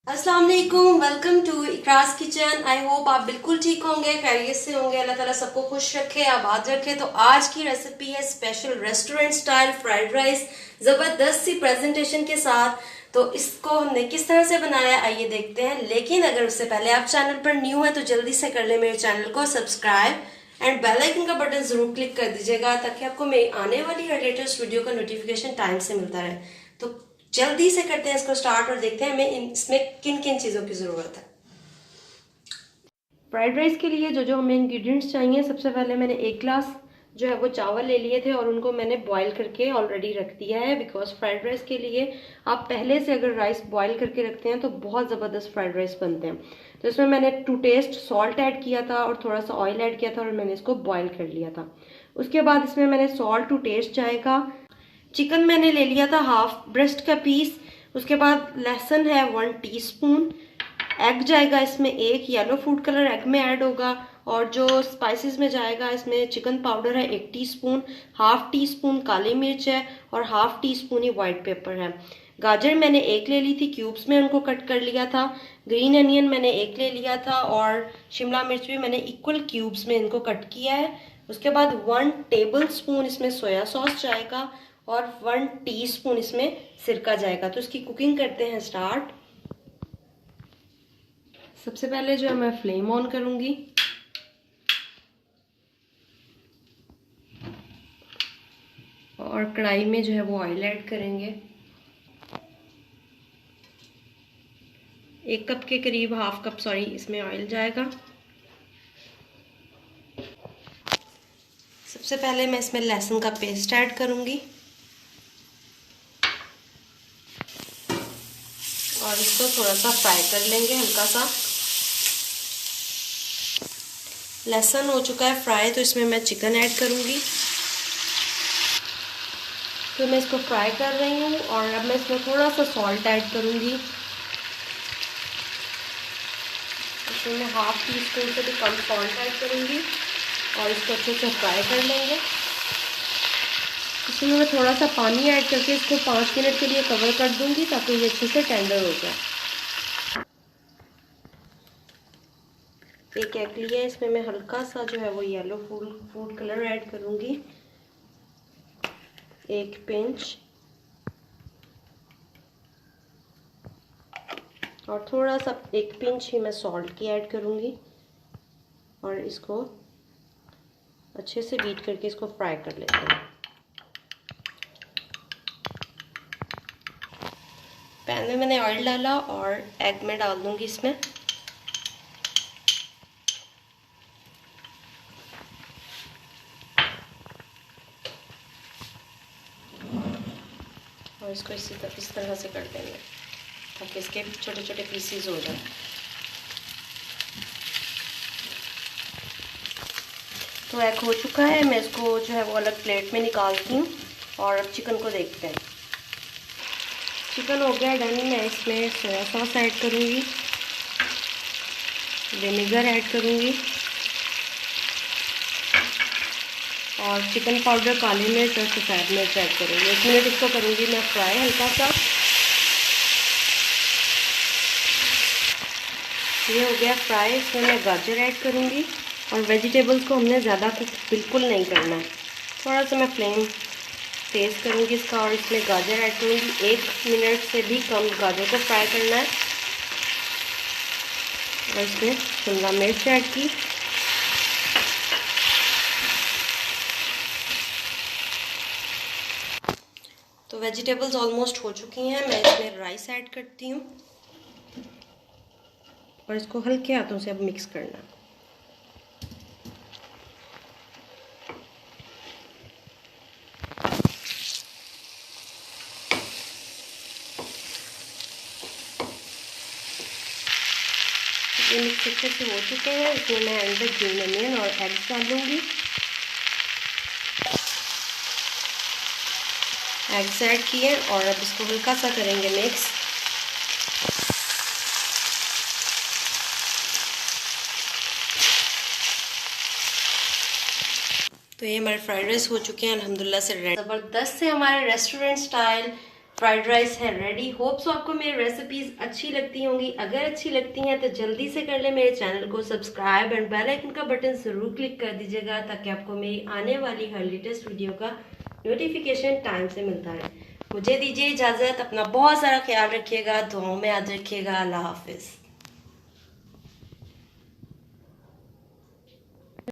अस्सलाम वालेकुम, welcome to Iqras kitchen. I hope आप बिल्कुल ठीक होंगे, खैरियत से होंगे। अल्लाह ताला सबको खुश रखे, आबाद रखे। तो आज की रेसिपी है special restaurant style fried rice, जबरदस्त सी प्रेजेंटेशन के साथ। तो इसको हमने किस तरह से बनाया आइए देखते हैं। लेकिन अगर उससे पहले आप चैनल पर न्यू है तो जल्दी से कर ले मेरे चैनल को सब्सक्राइब एंड बेल आइकन का बटन जरूर क्लिक कर दीजिएगा ताकि आपको मेरी आने वाली हर लेटेस्ट वीडियो का नोटिफिकेशन टाइम से मिलता रहे। तो जल्दी से करते हैं इसको स्टार्ट और देखते हैं हमें इसमें किन किन चीज़ों की ज़रूरत है। फ्राइड राइस के लिए जो जो हमें इंग्रेडिएंट्स चाहिए, सबसे पहले मैंने 1 ग्लास जो है वो चावल ले लिए थे और उनको मैंने बॉईल करके ऑलरेडी रख दिया है। बिकॉज फ्राइड राइस के लिए आप पहले से अगर राइस बॉईल करके रखते हैं तो बहुत ज़बरदस्त फ्राइड राइस बनते हैं। तो इसमें मैंने टू टेस्ट सॉल्ट ऐड किया था और थोड़ा सा ऑयल ऐड किया था और मैंने इसको बॉयल कर लिया था। उसके बाद इसमें मैंने सॉल्ट टू टेस्ट जाएगा। चिकन मैंने ले लिया था हाफ ब्रेस्ट का पीस। उसके बाद लहसुन है 1 टीस्पून। एग जाएगा इसमें, एक येलो फूड कलर एग में ऐड होगा। और जो स्पाइसेस में जाएगा इसमें चिकन पाउडर है 1 टीस्पून, हाफ टी स्पून काली मिर्च है और हाफ टी स्पून ही वाइट पेपर है। गाजर मैंने एक ले ली थी, क्यूब्स में उनको कट कर लिया था। ग्रीन अनियन मैंने एक ले लिया था और शिमला मिर्च भी मैंने इक्वल क्यूब्स में इनको कट किया है। उसके बाद 1 टेबल स्पून इसमें सोया सॉस जाएगा और 1 टीस्पून इसमें सिरका जाएगा। तो इसकी कुकिंग करते हैं स्टार्ट। सबसे पहले जो है मैं फ्लेम ऑन करूंगी और कढ़ाई में जो है वो ऑयल ऐड करेंगे। 1 कप के करीब, हाफ कप सॉरी, इसमें ऑयल जाएगा। सबसे पहले मैं इसमें लहसुन का पेस्ट ऐड करूंगी और इसको थोड़ा सा फ्राई कर लेंगे हल्का सा। लहसुन हो चुका है फ्राई, तो इसमें मैं चिकन ऐड करूंगी। तो मैं इसको फ्राई कर रही हूँ और अब मैं इसमें थोड़ा सा सॉल्ट ऐड करूंगी। इसमें मैं हाफ टी स्पून से भी कम सॉल्ट ऐड करूंगी और इसको अच्छे से फ्राई कर लेंगे। इसमें मैं थोड़ा सा पानी ऐड करके इसको 5 मिनट के लिए कवर कर दूंगी ताकि ये अच्छे से टेंडर हो जाए। एक एग लिया, इसमें मैं हल्का सा जो है वो येलो फूड कलर ऐड करूंगी, 1 पिंच, और थोड़ा सा 1 पिंच ही मैं सॉल्ट की ऐड करूंगी और इसको अच्छे से बीट करके इसको फ्राई कर लेते हैं। पैन में मैंने ऑयल डाला और एग में डाल दूंगी इसमें। और इसको इस तरह से कर देंगे ताकि इसके छोटे छोटे पीसीज हो जाए। तो एग हो चुका है, मैं इसको जो है वो अलग प्लेट में निकालती हूँ और अब चिकन को देखते हैं। चिकन हो गया डन। मैं इसमें सोया सॉस ऐड करूँगी, विनेगर ऐड करूँगी और चिकन पाउडर, काली मिर्च और सफ़ेद मिर्च ऐड करूँगी। 1 मिनट इसको करूँगी मैं फ्राई हल्का सा। ये हो गया फ्राई। इसमें मैं गाजर ऐड करूँगी और वेजिटेबल्स को हमने ज़्यादा कुक बिल्कुल नहीं करना है। थोड़ा सा मैं फ्लेम तेज़ करूँगी इसका और इसमें गाजर ऐड करूँगी। 1 मिनट से भी कम गाजर को फ्राई करना है और इसमें शिमला मिर्च ऐड की। तो वेजिटेबल्स ऑलमोस्ट हो चुकी हैं। मैं इसमें राइस ऐड करती हूँ और इसको हल्के हाथों से अब मिक्स करना। ये मिक्स अच्छे से हो चुके हैं। इसमें मैं अंदर ग्रीन अनियन और एग्स डालूंगी। एग्स ऐड किए और अब इसको हल्का सा करेंगे मिक्स। तो ये हमारे फ्राइड राइस हो चुके हैं अल्हम्दुलिल्लाह से रेडी। ज़बरदस्त से हमारे रेस्टोरेंट स्टाइल फ्राइड राइस है रेडी। होप सो आपको मेरी रेसिपीज अच्छी लगती होंगी। अगर अच्छी लगती हैं तो जल्दी से कर ले मेरे चैनल को सब्सक्राइब एंड बेल आइकन का बटन जरूर क्लिक कर दीजिएगा, ताकि आपको मेरी आने वाली हर लेटेस्ट वीडियो का नोटिफिकेशन टाइम से मिलता है। मुझे दीजिए इजाजत, अपना बहुत सारा ख्याल रखिएगा, दुआओं में याद रखिएगा। अल्लाह हाफिज।